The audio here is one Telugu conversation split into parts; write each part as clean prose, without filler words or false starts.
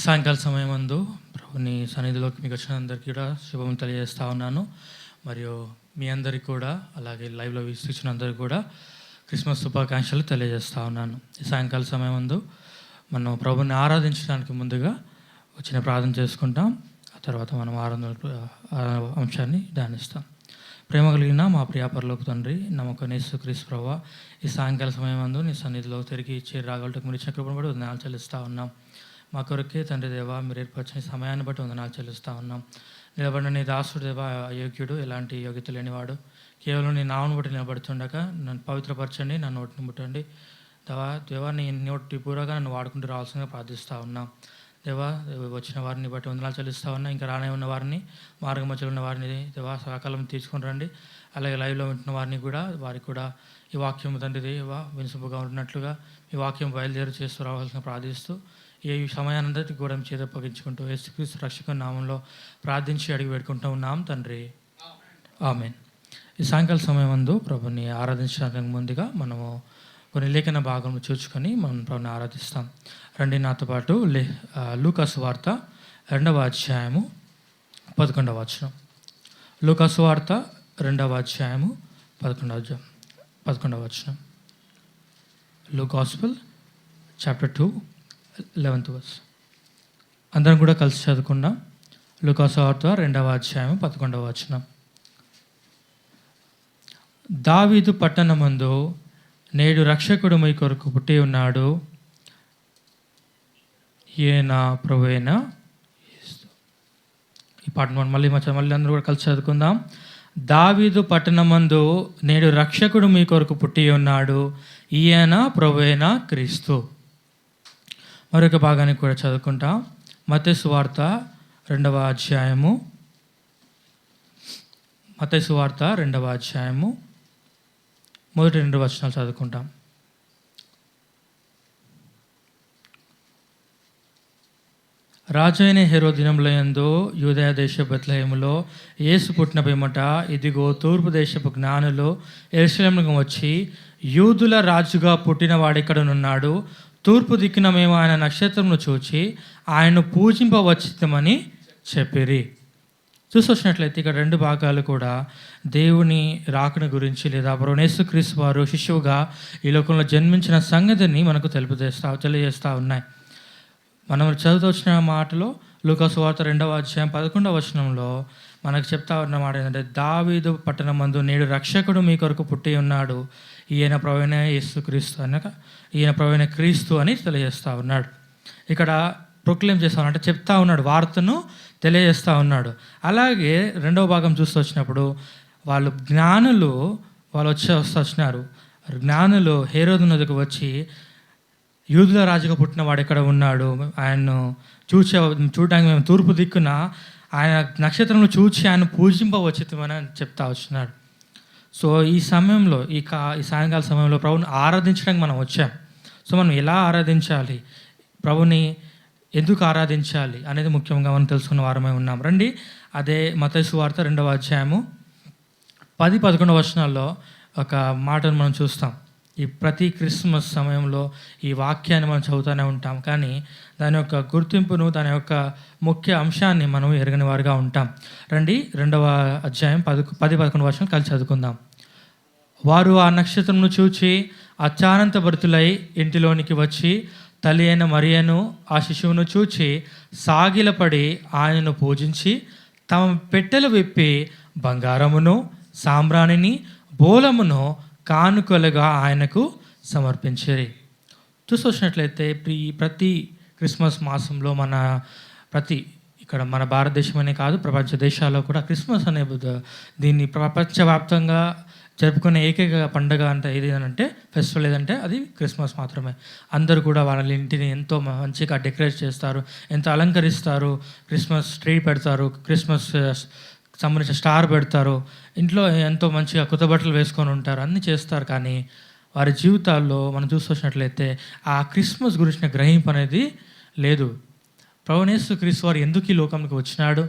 సాయంకాల సమయమందు ప్రభుని సన్నిధిలోకి మీకు వచ్చిన అందరికీ కూడా శుభం తెలియజేస్తూ ఉన్నాను. మరియు మీ అందరికీ కూడా అలాగే లైవ్లో వీక్షించిన అందరికీ కూడా క్రిస్మస్ శుభాకాంక్షలు తెలియజేస్తూ ఉన్నాను. ఈ సాయంకాల సమయమందు మనం ప్రభుని ఆరాధించడానికి ముందుగా వచ్చిన ప్రార్థన చేసుకుంటాం. ఆ తర్వాత మనం అంశాన్ని ధ్యానిస్తాం. ప్రేమ కలిగిన మా ప్రియాపరలోకి తండ్రి, నమ్మకం యేసుక్రీస్తు ప్రభువా, ఈ సాయంకాల సమయమందు నీ సన్నిధిలో తిరిగి చేరి రాగలటకు మీరు ఇచ్చిన కృపను బట్టి వందనాలు చెల్లిస్తూ ఉన్నాం. మా కొరకే తండ్రి దేవా, మీరు ఏర్పరిచిన సమయాన్ని బట్టి వందనాలు చెల్లిస్తూ ఉన్నాం. నిలబడిన నీ దాసుడు దేవా అయోగ్యుడు, ఎలాంటి యోగ్యత లేనివాడు, కేవలం నీ నామను బట్టి నిలబడుతుండగా నన్ను పవిత్రపరచండి, నా నోటిని ముట్టండి దేవా. నీ నోటి పూర్వగా నన్ను వాడుకుంటూ రావాల్సిందిగా ప్రార్థిస్తూ ఉన్నాం. దేవా, వచ్చిన వారిని బట్టి వందనాలు చెల్లిస్తూ ఉన్నా. ఇంకా రానే ఉన్న వారిని, మార్గ మధ్యలో ఉన్న వారిని దేవా సకాలం తీసుకుని రండి. అలాగే లైవ్లో ఉంటున్న వారిని కూడా, వారికి కూడా ఈ వాక్యం తండ్రి దేవా వినుసుపుగా ఉన్నట్లుగా ఈ వాక్యం బయలుదేరి చేస్తూ రావాల్సిన ప్రార్థిస్తూ ఈ సమయానంతటి కూడా చేత అప్పగించుకుంటూ యేసుక్రీస్తు రక్షక నామంలో ప్రార్థించి అడిగి పెట్టుకుంటూ ఉన్నాం తండ్రి, ఆమేన్. ఈ సాయంకాల సమయం అందు ప్రభుని ఆరాధించడానికి ముందుగా మనము కొన్ని లేఖన భాగం చూసుకొని మనం ప్రభుని ఆరాధిస్తాం. రండి నాతో పాటు లూకా సువార్త 2వ అధ్యాయము 11వ వచనం. లూకా సువార్త 2వ అధ్యాయము 11వ వచనం. Luke gospel chapter 2 11th verse. అందరం కూడా కలిసి చదువుకుందాం. లూకా సువార్త 2వ అధ్యాయం 11వ వచనం. దావీదు పట్టణమందు నేడు రక్షకుడు మీ కొరకు పుట్టి ఉన్నాడు, ఈయన ప్రభువైన యేసు. ఈ పాటను మనం మళ్ళీ అందరూ కూడా కలిసి చదువుకుందాం. దావీదు పట్టణమందు నేడు రక్షకుడు మీ కొరకు పుట్టి ఉన్నాడు, ఈయన ప్రభువైన క్రీస్తు. మరొక భాగాన్ని కూడా చదువుకుంటాం. మత్తయి సువార్త 2వ అధ్యాయము, మత్తయి సువార్త 2వ అధ్యాయము మొదటి 2 వచనాలు చదువుకుంటాం. రాజైన హేరోదు దినములయందు యూదయ దేశ బెత్లెహేములో యేసు పుట్టిన పిమ్మట ఇదిగో తూర్పు దేశపు జ్ఞానులు యెరూషలేముకు వచ్చి, యూదుల రాజుగా పుట్టిన వాడిక్కడనున్నాడు, తూర్పు దిక్కున మేము ఆయన నక్షత్రమును చూచి ఆయన్ను పూజింపవచ్చితమని చెప్పిరి. చూసొచ్చినట్లయితే ఇక్కడ 2 భాగాలు కూడా దేవుని రాకడ గురించి లేదా ప్రభువైన యేసుక్రీస్తు వారు శిశువుగా ఈ లోకంలో జన్మించిన సంగతిని మనకు తెలియజేస్తూ ఉన్నాయి. మనం చదువుతూ వచ్చిన మాటలో లూకా సువార్త 2వ అధ్యాయం 11వ వచనంలో మనకు చెప్తా ఉన్న మాట ఏంటంటే, దావీదు పట్టణమందు నేడు రక్షకుడు మీ కొరకు పుట్టి ఉన్నాడు, ఈయన ప్రభువైన యేసుక్రీస్తు అనగా ఈయన ప్రభువైన క్రీస్తు అని తెలియజేస్తూ ఉన్నాడు. ఇక్కడ ప్రొక్లెయిమ్ చేస్తా ఉన్నాడు, అంటే చెప్తా ఉన్నాడు, వార్తను తెలియజేస్తూ ఉన్నాడు. అలాగే 2వ భాగం చూస్తూ వచ్చినప్పుడు జ్ఞానులు వచ్చినారు. జ్ఞానులు హేరోదు నదికి వచ్చి, యూదుల రాజుగా పుట్టిన వాడు ఎక్కడ ఉన్నాడు, ఆయన్ను చూడడానికి మేము తూర్పు దిక్కున ఆయన నక్షత్రంలో చూచి ఆయన పూజింపవచ్చితమని చెప్తా వచ్చినాడు. సో ఈ సమయంలో ఈ సాయంకాల సమయంలో ప్రభుని ఆరాధించడానికి మనం వచ్చాం. సో మనం ఎలా ఆరాధించాలి, ప్రభుని ఎందుకు ఆరాధించాలి అనేది ముఖ్యంగా మనం తెలుసుకున్న వారమై ఉన్నాం. రండి, అదే మత్తయి సువార్త 2వ అధ్యాయము 10-11 వచనాల్లో ఒక మాటను మనం చూస్తాం. ఈ ప్రతి క్రిస్మస్ సమయంలో ఈ వాక్యాన్ని మనం చదువుతూనే ఉంటాం, కానీ దాని యొక్క గుర్తింపును, దాని యొక్క ముఖ్య అంశాన్ని మనం ఎరగని వారుగా ఉంటాం. రండి, 2వ అధ్యాయం 10-11 వచనం కలిసి చదువుకుందాం. వారు ఆ నక్షత్రమును చూచి అత్యానంత భరితులై ఇంటిలోనికి వచ్చి తల్లి అయిన మరియను ఆ శిశువును చూచి సాగిలపడి ఆయనను పూజించి తమ పెట్టెలు విప్పి బంగారమును సాంబ్రాణిని బోలమును కానుకలుగా ఆయనకు సమర్పించారు. చూసొచ్చినట్లయితే ప్రతి క్రిస్మస్ మాసంలో ఇక్కడ మన భారతదేశమనే కాదు, ప్రపంచ దేశాల్లో కూడా క్రిస్మస్ అనే దీన్ని ప్రపంచవ్యాప్తంగా జరుపుకునే ఏకైక పండుగ అంటే ఏదంటే ఫెస్టివల్ ఏదంటే అది క్రిస్మస్ మాత్రమే. అందరూ కూడా వాళ్ళ ఇంటిని ఎంతో మంచిగా డెకరేట్ చేస్తారు, ఎంతో అలంకరిస్తారు, క్రిస్మస్ ట్రీ పెడతారు, క్రిస్మస్ సంబంధించిన స్టార్ పెడతారు, ఇంట్లో ఎంతో మంచిగా కొత్త బట్టలు వేసుకొని ఉంటారు, అన్నీ చేస్తారు. కానీ వారి జీవితాల్లో మనం చూసినట్లయితే ఆ క్రిస్మస్ గురించిన గ్రహింపు అనేది లేదు. ప్రభువైన యేసుక్రీస్తు వారు ఎందుకు ఈ లోకానికి వచ్చినాడు,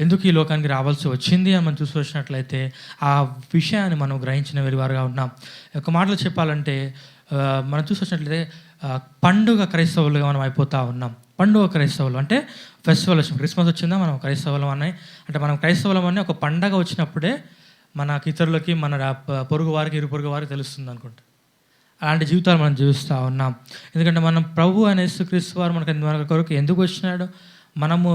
ఎందుకు ఈ లోకానికి రావాల్సి వచ్చింది అని మనం చూసినట్లయితే ఆ విషయాన్ని మనం గ్రహించిన వారుగా ఉన్నాం. ఒక మాటలో చెప్పాలంటే మనం చూసినట్లయితే పండుగ క్రైస్తవులుగా మనం అయిపోతూ ఉన్నాం. పండుగ క్రైస్తవులు అంటే ఫెస్టివల్ వచ్చింది, క్రిస్మస్ వచ్చిందా మనం క్రైస్తవులం అని అంటే మనం క్రైస్తవులం అని ఒక పండగ వచ్చినప్పుడే మనకి ఇతరులకి మన పొరుగు వారికి ఇరుపొరుగు వారికి తెలుస్తుంది అనుకుంటా. అలాంటి జీవితాలు మనం జీవిస్తూ ఉన్నాం. ఎందుకంటే మనం ప్రభు అనే యేసుక్రీస్తు వారు మన కొరకు ఎందుకు వచ్చినాడు, మనము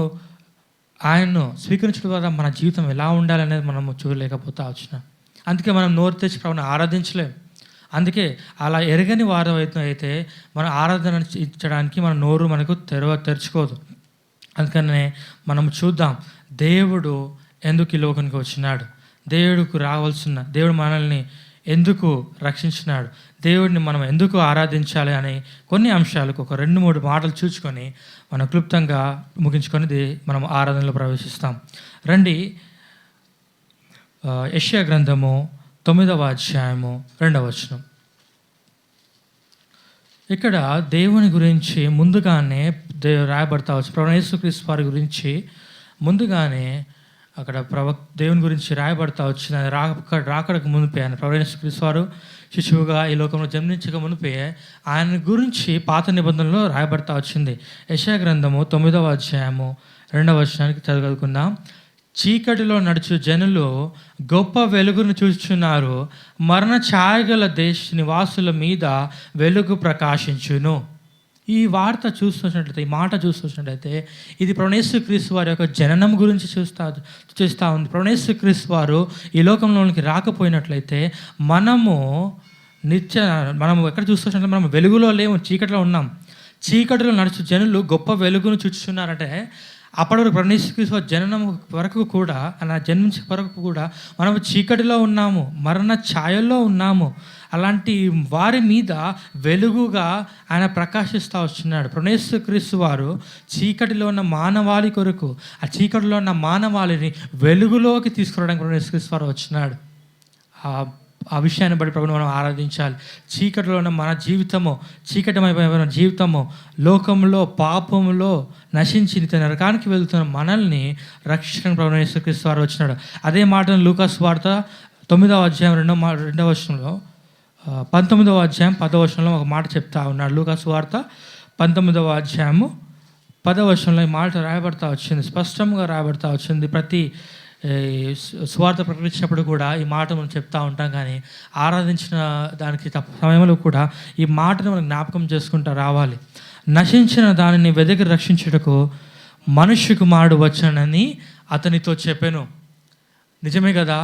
ఆయన్ను స్వీకరించడం ద్వారా మన జీవితం ఎలా ఉండాలనేది మనము చూడలేకపోతా వచ్చినాం. అందుకే మనం నోరు తెచ్చి ప్రభుని ఆరాధించలేం. అందుకే అలా ఎరగని వారు అయితే మన ఆరాధన ఇచ్చడానికి మన నోరు మనకు తెరుచుకోదు. అందుకనే మనం చూద్దాం దేవుడు ఎందుకు ఈ లోకానికి వచ్చినాడు, దేవుడు మనల్ని ఎందుకు రక్షించినాడు, దేవుడిని మనం ఎందుకు ఆరాధించాలి అనే కొన్ని అంశాలకు ఒక 2-3 మాటలు చూసుకొని మనం క్లుప్తంగా ముగించుకొని మనం ఆరాధనలో ప్రవేశిస్తాం. రండి, యెషయా గ్రంథము 9వ అధ్యాయము 2వ వచనం. ఇక్కడ దేవుని గురించి ముందుగానే రాయబడతా వచ్చు. ప్రభువైన యేసుక్రీస్తు వారి గురించి ముందుగానే అక్కడ దేవుని గురించి రాయబడతా వచ్చిన రాకడకు మునిపే ఆయన ప్రభువైన యేసుక్రీస్తు వారు శిశువుగా ఈ లోకంలో జన్మించక మునిపే ఆయన గురించి పాత నిబంధనలో రాయబడతా వచ్చింది. యెషయా గ్రంథము 9వ అధ్యాయము 2వ వచనానికి చదువుకుందాం. చీకటిలో నడుచు జనులు గొప్ప వెలుగును చూస్తున్నారు, మరణ ఛాయగల దేశ నివాసుల మీద వెలుగు ప్రకాశించును. ఈ వార్త చూస్తున్నట్లయితే, ఈ మాట చూస్తున్నట్లయితే ఇది ప్రభువైన యేసుక్రీస్తు వారి యొక్క జననం గురించి చూస్తూ ఉంది. ప్రభువైన యేసుక్రీస్తు వారు ఈ లోకంలోనికి రాకపోయినట్లయితే మనము ఎక్కడ చూస్తున్నట్లయితే మనం వెలుగులో లేము, చీకటిలో ఉన్నాం. చీకటిలో నడుచు జనులు గొప్ప వెలుగును చూస్తున్నారంటే అప్పటి వరకు ప్రభువైన యేసుక్రీస్తు జననం వరకు కూడా, అలా జన్మించే వరకు కూడా మనం చీకటిలో ఉన్నాము, మరణ ఛాయల్లో ఉన్నాము. అలాంటి వారి మీద వెలుగుగా ఆయన ప్రకాశిస్తూ వస్తున్నాడు. ప్రభువైన యేసుక్రీస్తు వారు చీకటిలో ఉన్న మానవాళి కొరకు, ఆ చీకటిలో ఉన్న మానవాళిని వెలుగులోకి తీసుకురావడానికి ప్రభువైన యేసుక్రీస్తు వారు వచ్చినాడు. ఆ విషయాన్ని బట్టి ప్రభువుని మనం ఆరాధించాలి. చీకటిలో ఉన్న మన జీవితము, చీకటమైపోయిన జీవితము, లోకంలో పాపంలో నశించి నరకానికి వెళ్తున్న మనల్ని రక్షణ ప్రభువైన యేసుక్రీస్తు వారు వచ్చినాడు. అదే మాటను లూకా సువార్త 9వ అధ్యాయం 2వ వచనంలో 19వ అధ్యాయం 10వ వచనంలో ఒక మాట చెప్తా ఉన్నాడు. లూకా సువార్త 19వ అధ్యాయము 10వ వచనంలో ఈ మాట రాయబడతా వచ్చింది, స్పష్టంగా రాయబడతా వచ్చింది. ప్రతి సువార్త ప్రకటించినప్పుడు కూడా ఈ మాట మనం చెప్తా ఉంటాం, కానీ ఆరాధించిన దానికి సమయంలో కూడా ఈ మాటను మనం జ్ఞాపకం చేసుకుంటూ రావాలి. నశించిన దానిని వెదకి రక్షించుటకు మనుష్య కుమారుడు వచ్చానని అతనితో చెప్పాను. నిజమే కదా,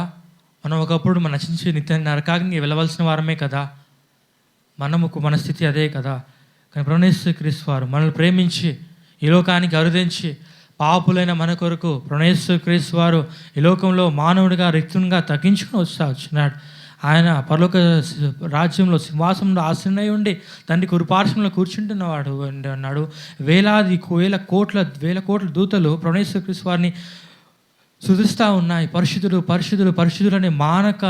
మనం ఒకప్పుడు మన నశించి నిత్య నరకాగ్నికి వెళ్ళవలసిన వారమే కదా, మన స్థితి అదే కదా. కానీ ప్రభువైన యేసుక్రీస్తు వారు మనల్ని ప్రేమించి ఈ లోకానికి అరుదించి పాపులైన మన కొరకు ప్రభువైన యేసుక్రీస్తు వారు ఈ లోకంలో మానవుడిగా రిక్తునిగా తగ్గించుకుని వచ్చినాడు. ఆయన పరలోక రాజ్యంలో సింహాసనంలో ఆసీనుడై ఉండి తండ్రి కుడిపార్శ్వంలో కూర్చుంటున్నవాడు అన్నాడు. వేల కోట్ల దూతలు ప్రభువైన యేసుక్రీస్తు వారిని స్తుతిస్తూ ఉన్నాయి. పరిశుద్ధుడు పరిశుద్ధుడు పరిశుద్ధుడు అనే మానక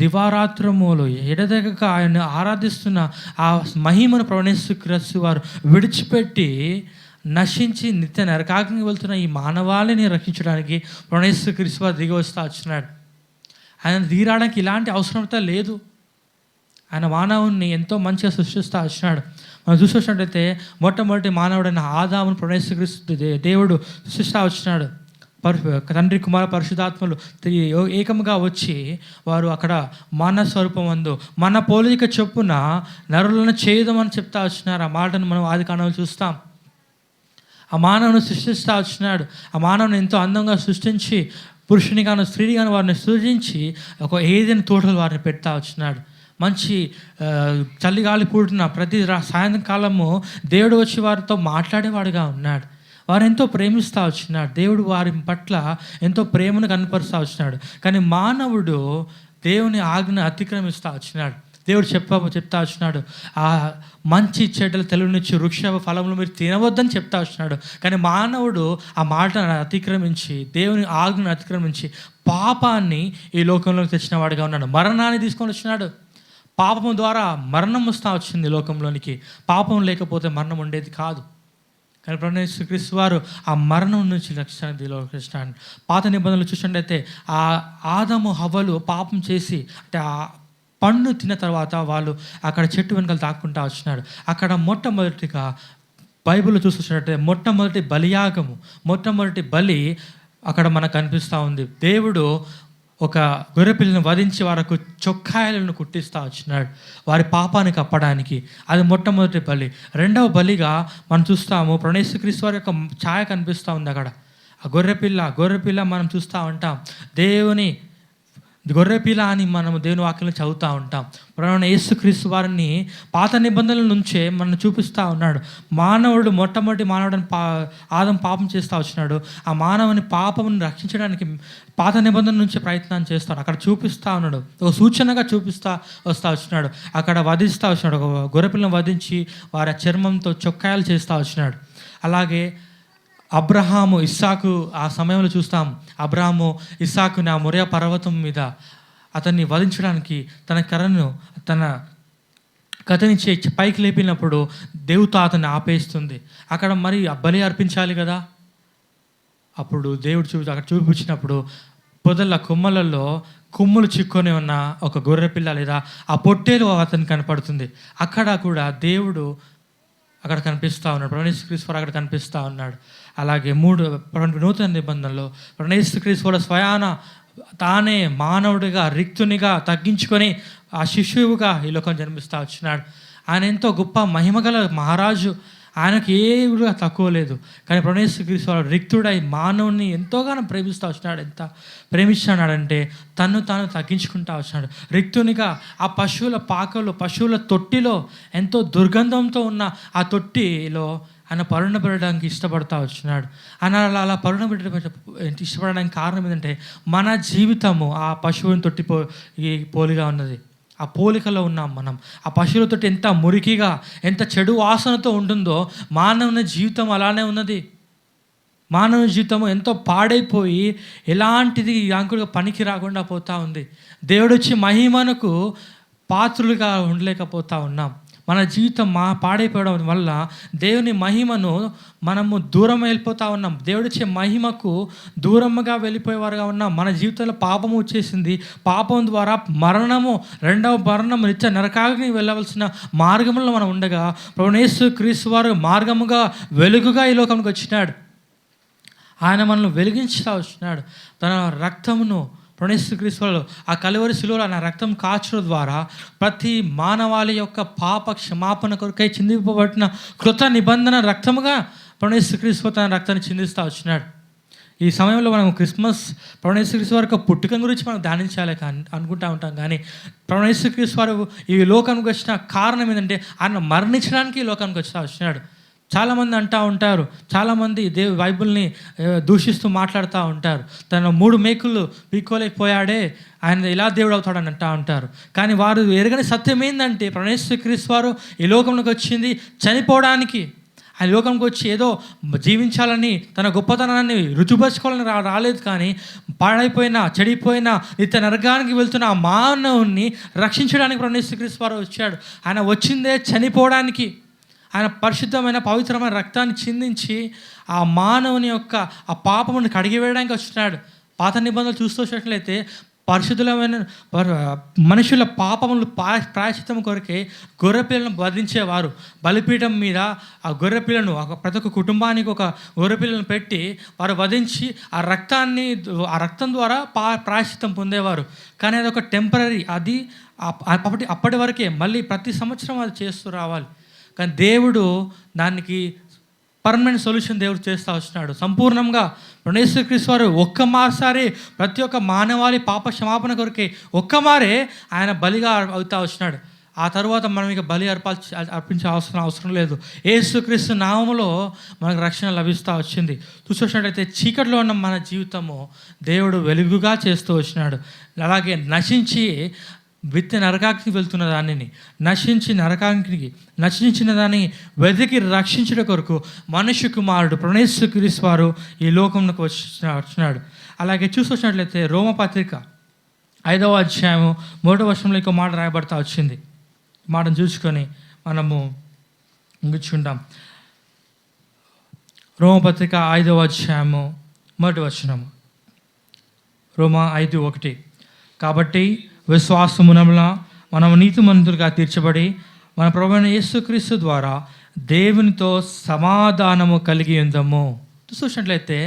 దివారాత్రములు ఎడదెగక ఆయన ఆరాధిస్తున్న ఆ మహిమను ప్రభువైన యేసుక్రీస్తు వారు విడిచిపెట్టి నశించి నిత్య నరకాగ్నికి వెళ్తున్న ఈ మానవాళిని రక్షించడానికి ప్రభువైన యేసుక్రీస్తు వారు దిగి వస్తూ వచ్చినాడు. ఆయన దిగిరావడానికి ఇలాంటి అవసరత లేదు. ఆయన మానవుని ఎంతో మంచిగా సృష్టిస్తూ వచ్చినాడు. మనం చూసినట్లయితే మొట్టమొదటి మానవుడైన ఆదామును ప్రభువైన యేసుక్రీస్తు దేవుడు సృష్టిస్తూ వచ్చినాడు. తండ్రి కుమార పరిశుద్ధాత్మలు ఏకముగా వచ్చి వారు అక్కడ మానవ స్వరూపం అందు మన పోలిక చొప్పున నరులను చేయదమని చెప్తా వచ్చినారు. ఆ మాటను మనం ఆది కాండంలో చూస్తాం. ఆ మానవుని సృష్టిస్తూ వచ్చినాడు. ఆ మానవుని ఎంతో అందంగా సృష్టించి పురుషుని గాను స్త్రీని గాను వారిని సృజించి ఒక ఏదైనా తోటలు వారిని పెడతా వచ్చినాడు. మంచి చలిగాలి పూడుతున్న ప్రతి సాయంకాలము దేవుడు వచ్చి వారితో మాట్లాడేవాడుగా ఉన్నాడు. వారు ఎంతో ప్రేమిస్తూ వచ్చినాడు. దేవుడు వారి పట్ల ఎంతో ప్రేమను కనపరుస్తూ వచ్చినాడు. కానీ మానవుడు దేవుని ఆజ్ఞ అతిక్రమిస్తూ వచ్చినాడు. దేవుడు చెప్తా వచ్చినాడు, ఆ మంచి చెడ్డలు తెలుగునిచ్చి వృక్ష ఫలములు మీరు తినవద్దని చెప్తా వచ్చినాడు. కానీ మానవుడు ఆ మాటను అతిక్రమించి దేవుని ఆజ్ఞను అతిక్రమించి పాపాన్ని ఈ లోకంలోకి తెచ్చిన వాడిగా ఉన్నాడు. మరణాన్ని తీసుకొని వచ్చినాడు. పాపం ద్వారా మరణం వస్తూ వచ్చింది లోకంలోనికి. పాపం లేకపోతే మరణం ఉండేది కాదు. కానీ ప్రభువైన యేసుక్రీస్తు వారు ఆ మరణం నుంచి రక్షించడానికి పాత నిబంధనలు చూసినట్లయితే ఆ ఆదాము హవ్వలు పాపం చేసి అంటే ఆ పండు తిన్న తర్వాత వాళ్ళు అక్కడ చెట్టు వెనకాల తాక్కుంటూ వచ్చినాడు. అక్కడ మొట్టమొదటిగా బైబిల్లో చూసినట్టే మొట్టమొదటి బలియాగము, మొట్టమొదటి బలి అక్కడ మనకు కనిపిస్తూ ఉంది. దేవుడు ఒక గొర్రెపిల్లను వధించి వారికి చొక్కాయలను కుట్టిస్తూ వచ్చినాడు వారి పాపానికి కప్పడానికి. అది మొట్టమొదటి బలి. రెండవ బలిగా మనం చూస్తాము, యేసుక్రీస్తు వారి యొక్క ఛాయ కనిపిస్తూ ఉంది అక్కడ. ఆ గొర్రెపిల్ల మనం చూస్తూ ఉంటాం. దేవుని గొర్రెపిల్ల అని మనము దేవుని వాక్యంలో చదువుతూ ఉంటాం. యేసుక్రీస్తు వారిని పాత నిబంధనల నుంచే మనం చూపిస్తూ ఉన్నాడు. మానవుడు మొట్టమొదటి మానవుడిని ఆదం పాపం చేస్తూ వచ్చినాడు. ఆ మానవుని పాపముని రక్షించడానికి పాత నిబంధనల నుంచి ప్రయత్నం చేస్తాడు. అక్కడ చూపిస్తూ ఉన్నాడు, ఒక సూచనగా చూపిస్తూ వస్తూ వచ్చినాడు. అక్కడ వధిస్తూ వచ్చినాడు, ఒక గొర్రెపిల్లను వధించి వారి చర్మంతో చొక్కాయలు చేస్తూ వచ్చినాడు. అలాగే అబ్రహాము ఇస్సాకు, ఆ సమయంలో చూస్తాం, అబ్రహాము ఇస్సాకుని ఆ మొరియా పర్వతం మీద అతన్ని వధించడానికి తన తన కథనిచ్చే పైకి లేపినప్పుడు దేవుతో అతన్ని ఆపేస్తుంది. అక్కడ మరి బలి అర్పించాలి కదా. అప్పుడు దేవుడు అక్కడ చూపించినప్పుడు పొదల కొమ్మలలో కొమ్ములు చిక్కొని ఉన్న ఒక గొర్రెపిల్ల లేదా ఆ పొట్టేలు అతను కనపడుతుంది. అక్కడ కూడా దేవుడు అక్కడ కనిపిస్తూ ఉన్నాడు, యేసుక్రీస్తు అక్కడ కనిపిస్తూ ఉన్నాడు. అలాగే నూతన నిబంధనలో యేసుక్రీస్తు స్వయాన తానే మానవుడిగా రిక్తునిగా తగ్గించుకొని ఆ శిశువుగా ఈ లోకం జన్మిస్తూ వచ్చినాడు. ఆయన ఎంతో గొప్ప మహిమగల మహారాజు, ఆయనకు ఏ కూడా తక్కువ లేదు. కానీ యేసుక్రీస్తు రిక్తుడై మానవుని ఎంతోగానో ప్రేమిస్తూ వచ్చినాడు. ఎంత ప్రేమిస్తున్నాడంటే తాను తగ్గించుకుంటూ వచ్చినాడు. రిక్తునిగా ఆ పశువుల పాకలో, పశువుల తొట్టిలో, ఎంతో దుర్గంధంతో ఉన్న ఆ తొట్టిలో ఆయన పరుణపెట్టడానికి ఇష్టపడతా వచ్చినాడు. ఆయన అలా ఇష్టపడడానికి కారణం ఏంటంటే మన జీవితము ఆ పశువుని తొట్టి పోలిగా ఉన్నది. ఆ పోలికలో ఉన్నాం మనం. ఆ పశువులతో ఎంత మురికిగా, ఎంత చెడు వాసనతో ఉంటుందో మానవుని జీవితం అలానే ఉన్నది. మానవ జీవితం ఎంతో పాడైపోయి ఎలాంటిది అంకుడుగా పనికి రాకుండా పోతూ ఉంది. దేవుడొచ్చి మహిమనకు పాత్రులుగా ఉండలేకపోతూ ఉన్నాం. మన జీవితం పాడైపోవడం వల్ల దేవుని మహిమను మనము దూరం వెళ్ళిపోతూ ఉన్నాం. దేవుడిచ్చే మహిమకు దూరంగా వెళ్ళిపోయేవారుగా ఉన్నాం. మన జీవితంలో పాపము వచ్చేసింది. పాపం ద్వారా మరణము, రెండవ మరణం, నిత్య నరకాగ్ని వెళ్ళవలసిన మార్గంలో మనం ఉండగా యేసుక్రీస్తు వారు మార్గముగా, వెలుగుగా ఈ లోకంకి వచ్చినాడు. ఆయన మనల్ని వెలిగించుతూ వచ్చినాడు. తన రక్తమును యేసుక్రీస్తు ఆ కలువరి శిలువలో నా రక్తం కాచడం ద్వారా ప్రతి మానవాళి యొక్క పాప క్షమాపణ కొరకై చిందింపబడిన కృత నిబంధన రక్తముగా యేసుక్రీస్తు తన రక్తాన్ని చిందిస్తూ వచ్చినాడు. ఈ సమయంలో మనం క్రిస్మస్ యేసుక్రీస్తు వారి యొక్క పుట్టుక గురించి మనం ధ్యానించాలి అనుకుంటూ ఉంటాం. కానీ యేసుక్రీస్తు వారు ఈ లోకానికి వచ్చిన కారణం ఏంటంటే ఆయన మరణించడానికి ఈ లోకానికి వచ్చినాడు. చాలామంది అంటూ ఉంటారు, చాలామంది బైబిల్ని దూషిస్తూ మాట్లాడుతూ ఉంటారు. తన 3 మేకులు పీక్కోలేకపోయాడే ఆయన ఇలా దేవుడు అవుతాడని అంటూ ఉంటారు. కానీ వారు ఎరగని సత్యం ఏంటంటే యేసుక్రీస్తు వారు ఈ లోకంలోకి వచ్చింది చనిపోవడానికి. ఆయన లోకంకి వచ్చి ఏదో జీవించాలని, తన గొప్పతనాన్ని రుజుపరచుకోవాలని రాలేదు. కానీ పాడైపోయిన, చెడిపోయిన, నిత్య నరకానికి వెళ్తున్న ఆ మానవుని రక్షించడానికి యేసుక్రీస్తు వారు వచ్చాడు. ఆయన వచ్చిందే చనిపోవడానికి. ఆయన పరిశుద్ధమైన పవిత్రమైన రక్తాన్ని చిందించి ఆ మానవుని యొక్క ఆ పాపమును కడిగివేయడానికి వచ్చినాడు. పాత నిబంధనలు చూస్తూ వచ్చినట్లయితే పరిశుద్ధమైన మనుషుల పాపములు ప్రాయశ్చిత్తం కొరకే గొర్రెపిల్లను వధించేవారు. బలిపీఠం మీద ఆ గొర్రెపిల్లను ప్రతి ఒక్క కుటుంబానికి ఒక గొర్రెపిల్లను పెట్టి వారు వధించి ఆ రక్తం ద్వారా ప్రాయశ్చిత్తం పొందేవారు. కానీ అది ఒక టెంపరీ, అది అప్పటి వరకే. మళ్ళీ ప్రతి సంవత్సరం అది చేస్తూ రావాలి. కానీ దేవుడు దానికి పర్మనెంట్ సొల్యూషన్ దేవుడు చేస్తూ వచ్చినాడు. సంపూర్ణంగా యేసుక్రీస్తు వారు ఒక్కమాసారి ప్రతి ఒక్క మానవాళి పాప క్షమాపణ కొరకే ఒక్కమారే ఆయన బలిగా అవుతా వచ్చినాడు. ఆ తర్వాత మనం ఇక బలి అర్పించే అవసరం లేదు. యేసుక్రీస్తు నామములో మనకు రక్షణ లభిస్తూ వచ్చింది. చూసినట్లయితే చీకటిలో ఉన్న మన జీవితము దేవుడు వెలుగుగా చేస్తూ వచ్చినాడు. అలాగే నశించి నరకానికి వెళ్తున్న దానిని నశించిన దాన్ని వెతికి రక్షించడం కొరకు మనుష్య కుమారుడు యేసుక్రీస్తు వారు ఈ లోకంలోకి వచ్చినాడు. అలాగే చూసినట్లయితే రోమపత్రిక 5వ అధ్యాయము 3వ వచనంలో ఒక మాట రాయబడతా వచ్చింది. మాటను చూసుకొని మనము ముగించుకుంటాం. రోమపత్రిక 5వ అధ్యాయము 1వ వచనము, రోమా 5:1. కాబట్టి విశ్వాసమునమున మనం నీతిమంతులుగా తీర్చబడి మన ప్రభువైన యేసుక్రీస్తు ద్వారా దేవునితో సమాధానము కలిగి ఉందము. చూసినట్లయితే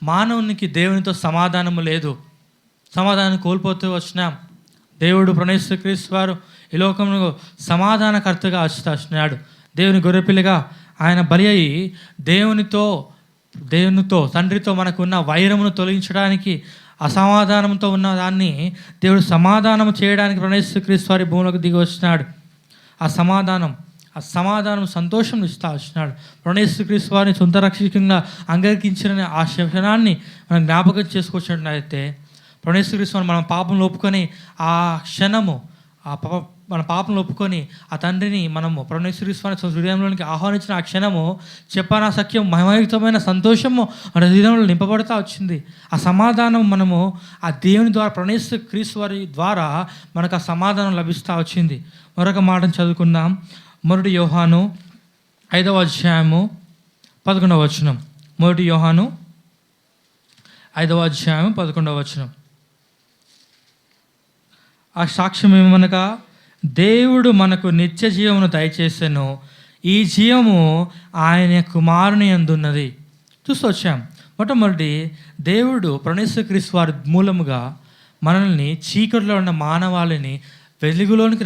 మానవునికి దేవునితో సమాధానము లేదు, సమాధానం కోల్పోతూ వచ్చినాం. దేవుడు యేసుక్రీస్తు వారు ఈ లోకంలో సమాధానకర్తగా వచ్చినాడు. దేవుని గొర్రెపిల్లగా ఆయన బలి అయి దేవునితో తండ్రితో మనకున్న వైరమును తొలగించడానికి, అసమాధానంతో ఉన్న దాన్ని దేవుడు సమాధానం చేయడానికి యేసుక్రీస్తు వారి భూమిలోకి దిగి వచ్చినాడు. ఆ సమాధానం సంతోషం ఇస్తా వచ్చినాడు. యేసుక్రీస్తు వారిని సొంత రక్షకంగా అంగీకరించిన ఆ క్షణాన్ని మనం జ్ఞాపకం చేసుకొచ్చినట్లయితే యేసుక్రీస్తు మనం పాపంలో ఒప్పుకొని ఆ క్షణము మన పాపంలో ఒప్పుకొని ఆ తండ్రిని మనము యేసుక్రీస్తు వారి హృదయంలోనికి ఆహ్వానించిన ఆ క్షణము చెప్పనా సఖ్యం మహిమయుక్తమైన సంతోషము మన హృదయంలో నింపబడతా వచ్చింది. ఆ సమాధానం మనము ఆ దేవుని ద్వారా యేసుక్రీస్తు వారి ద్వారా మనకు ఆ సమాధానం లభిస్తూ వచ్చింది. మరొక మాటను చదువుకుందాం. 1 యోహాను 5వ అధ్యాయము 11వ వచనం. 1 యోహాను 5వ అధ్యాయం 11వ వచనం. ఆ సాక్ష్యం ఏమనగా, దేవుడు మనకు నిత్య జీవమును దయచేసెను, ఈ జీవము ఆయన కుమారుని యందున్నది. చూస్తూ వచ్చాం. మొట్టమొదటి దేవుడు యేసుక్రీస్తు వారి మూలముగా మనల్ని చీకటిలో ఉన్న మానవాళిని వెలుగులోనికి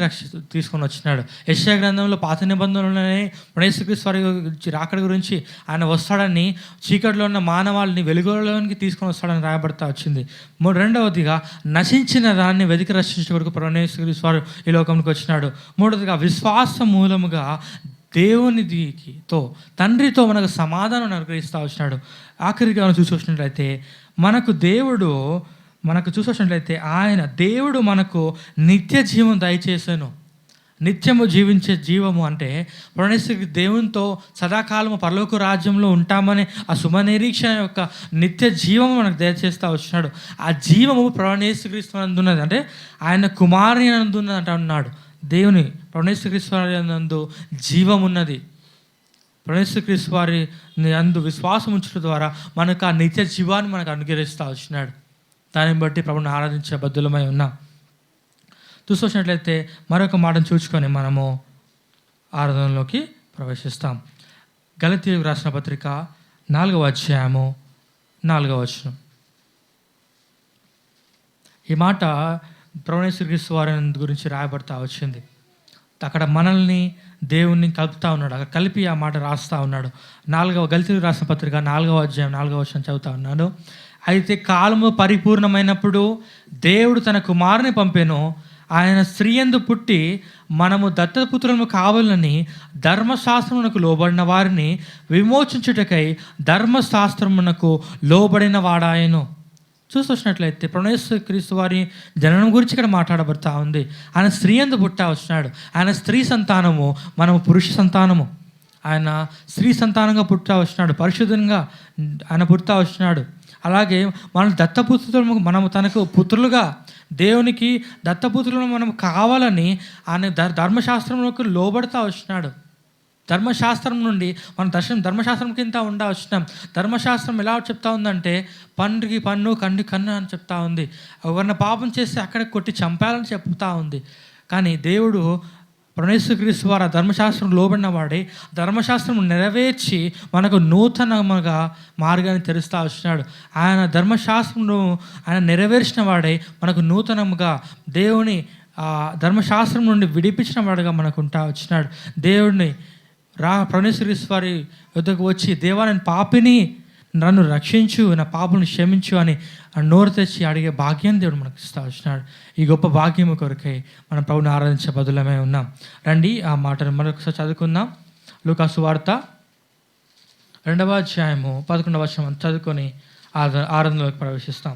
తీసుకొని వచ్చినాడు. యెషయా గ్రంథంలో పాత నిబంధనలోనే యేసుక్రీస్తు వారి రాకడ గురించి ఆయన వస్తాడని, చీకటిలో ఉన్న మానవాళిని వెలుగులోనికి తీసుకొని వస్తాడని రాయబడతా వచ్చింది. రెండవదిగా నశించిన దాన్ని వెతికి రక్షించే కొరకు యేసుక్రీస్తు వారు ఈ లోకంలోకి వచ్చినాడు. మూడవదిగా విశ్వాస మూలముగా దేవునితో తండ్రితో మనకు సమాధానం అనుగ్రహిస్తూ వచ్చినాడు. ఆఖరిగా మనం చూసి వచ్చినట్లయితే దేవుడు మనకు నిత్య జీవం దయచేసాను. నిత్యము జీవించే జీవము అంటే దేవునితో సదాకాలము పరలోక రాజ్యంలో ఉంటామని ఆ శుభనిరీక్షణ యొక్క నిత్య జీవము మనకు దయచేస్తూ వచ్చినాడు. ఆ జీవము యేసుక్రీస్తు నందున్నది, అంటే ఆయన కుమారుని నందున్నది అంట ఉన్నాడు. దేవుని యేసుక్రీస్తు నందు జీవం ఉన్నది. యేసుక్రీస్తు వారి నందు విశ్వాసం ఉంచడం ద్వారా మనకు ఆ నిత్య జీవాన్ని మనకు అనుగ్రహిస్తూ వచ్చినాడు. దాన్ని బట్టి ప్రభుని ఆరాధించే బద్దులమై ఉన్నాం. చూసినట్లయితే మరొక మాటను చూసుకొని మనము ఆరాధనలోకి ప్రవేశిస్తాం. గలతీయులకు రాసిన పత్రిక 4వ అధ్యాయము 4వ వచనం. ఈ మాట యేసుక్రీస్తు వారి గురించి రాయబడతా వచ్చింది. అక్కడ మనల్ని దేవుణ్ణి కలుపుతా ఉన్నాడు. అక్కడ కలిపి ఆ మాట రాస్తూ ఉన్నాడు. గలతీయులకు రాసిన పత్రిక 4వ అధ్యాయం 4వ వచనం చదువుతా ఉన్నాడు. అయితే కాలము పరిపూర్ణమైనప్పుడు దేవుడు తన కుమారుని పంపెను. ఆయన స్త్రీ యందు పుట్టి మనము దత్తపుత్రులను కావాలని ధర్మశాస్త్రమునకు లోబడిన వారిని విమోచించుటకై ధర్మశాస్త్రమునకు లోబడిన వాడాయను. చూసినట్లయితే యేసుక్రీస్తు వారి జననం గురించి ఇక్కడ మాట్లాడబడతా ఉంది. ఆయన స్త్రీ యందు పుట్టా వచ్చినాడు. ఆయన స్త్రీ సంతానము, మనము పురుష సంతానము. ఆయన స్త్రీ సంతానంగా పుట్టా వచ్చినాడు, పరిశుద్ధంగా ఆయన పుట్టా వచ్చినాడు. అలాగే మన దత్తపుత్రులు, మనము తనకు పుత్రులుగా దేవునికి దత్తపుత్రులను మనం కావాలని ఆయన ధర్మశాస్త్రంలోకి లోబడతా వచ్చినాడు. ధర్మశాస్త్రం నుండి మనం ధర్మశాస్త్రం కింద వచ్చినాం. ధర్మశాస్త్రం ఎలా చెప్తా ఉందంటే పండుకి పన్ను, కండి కన్ను అని చెప్తా ఉంది. ఎవరిని పాపం చేస్తే అక్కడ కొట్టి చంపాలని చెప్తా ఉంది. కానీ దేవుడు యేసుక్రీస్తు వారు ధర్మశాస్త్రం లోబడిన వాడే ధర్మశాస్త్రం నెరవేర్చి మనకు నూతనముగా మార్గాన్ని తెరుస్తూ వచ్చినాడు. ఆయన ధర్మశాస్త్రంను ఆయన నెరవేర్చిన వాడే మనకు నూతనముగా దేవుని ధర్మశాస్త్రం నుండి విడిపించిన వాడుగా మనకు ఉంటా వచ్చినాడు. దేవుడిని యేసుక్రీస్తు వారి వద్దకు వచ్చి, దేవా నేను పాపిని, నన్ను రక్షించు, నా పాపను క్షమించు అని నోరు తెచ్చి అడిగే భాగ్యాన్ని దేవుడు మనకు ఇస్తూ వచ్చినాడు. ఈ గొప్ప భాగ్యము కొరకై మనం ప్రభుని ఆరాధించే బదులమే ఉన్నాం. రండి ఆ మాటను మరొకసారి చదువుకుందాం. లూకా సువార్త 2వ అధ్యాయము 11వ వచనం చదువుకొని ఆరాధనలోకి ప్రవేశిస్తాం.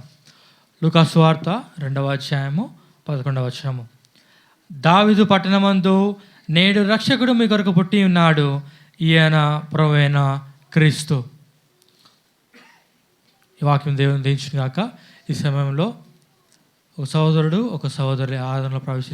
లూకా సువార్త 2వ అధ్యాయము 11వ వచనము. దావీదు పట్టణమందు నేడు రక్షకుడు మీ కొరకు పుట్టి ఉన్నాడు, ఈయన ప్రభువైన క్రీస్తు. ఈ వాక్యం దేవుని దించిన గాక. ఈ సమయంలో ఒక సహోదరుడు ఒక సహోదరి ఆరాధనలో ప్రవేశిస్తారు.